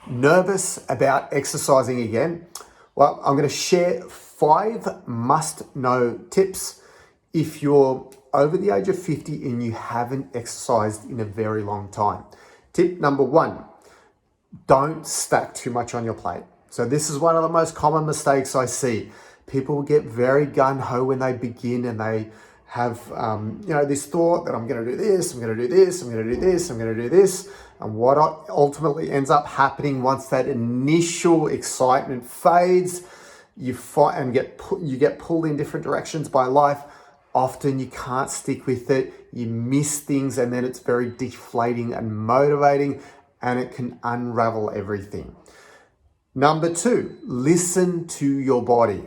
Nervous about exercising again? Well, I'm going to share 5 must-know tips if you're over the age of 50 and you haven't exercised in a very long time. Tip number 1, don't stack too much on your plate. So this is one of the most common mistakes I see. People get very gung-ho when they begin and they have this thought that I'm going to do this, I'm going to do this, I'm going to do this, I'm going to do this. And what ultimately ends up happening once that initial excitement fades, you get pulled in different directions by life. Often you can't stick with it, you miss things, and then it's very deflating and motivating, and it can unravel everything. Number 2, listen to your body.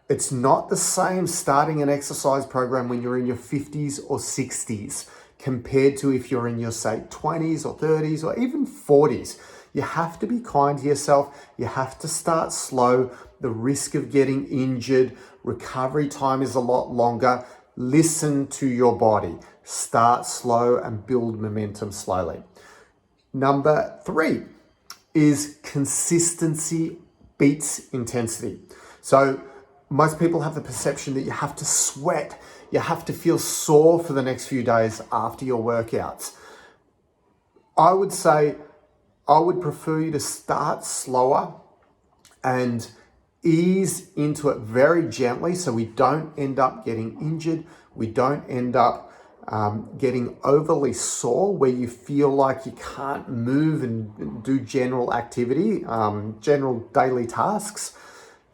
It's not the same starting an exercise program when you're in your 50s or 60s compared to if you're in your, say, 20s or 30s or even 40s. You have to be kind to yourself. You have to start slow. The risk of getting injured, recovery time is a lot longer. Listen to your body. Start slow and build momentum slowly. Number 3 is consistency beats intensity. So most people have the perception that you have to sweat, you have to feel sore for the next few days after your workouts. I would say I would prefer you to start slower and ease into it very gently so we don't end up getting injured, we don't end up getting overly sore where you feel like you can't move and do general activity, general daily tasks.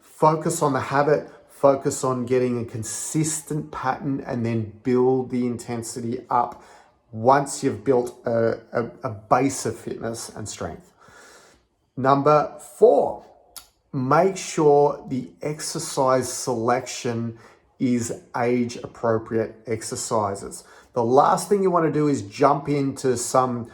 Focus on the habit, focus on getting a consistent pattern, and then build the intensity up once you've built a base of fitness and strength. Number 4, make sure the exercise selection is age-appropriate exercises. The last thing you want to do is jump into some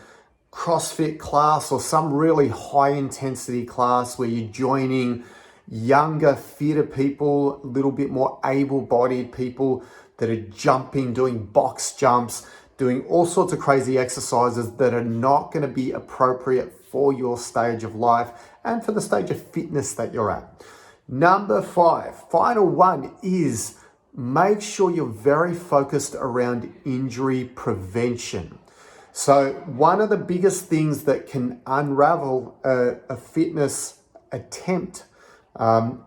CrossFit class or some really high-intensity class where you're joining younger, fitter people, a little bit more able-bodied people that are jumping, doing box jumps, doing all sorts of crazy exercises that are not going to be appropriate for your stage of life and for the stage of fitness that you're at. Number 5, final one, is make sure you're very focused around injury prevention. So one of the biggest things that can unravel a fitness attempt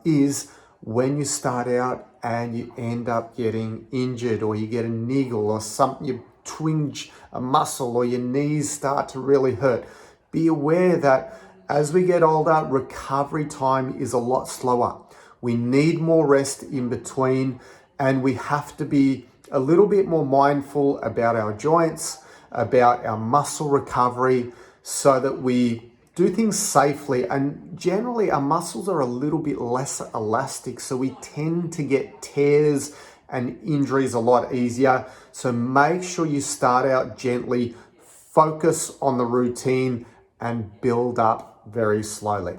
is when you start out and you end up getting injured, or you get a niggle, or something, you twinge a muscle, or your knees start to really hurt. Be aware that as we get older, recovery time is a lot slower. We need more rest in between, and we have to be a little bit more mindful about our joints, about our muscle recovery, so that we do things safely. And generally our muscles are a little bit less elastic, so we tend to get tears and injuries a lot easier. So make sure you start out gently, focus on the routine, and build up very slowly.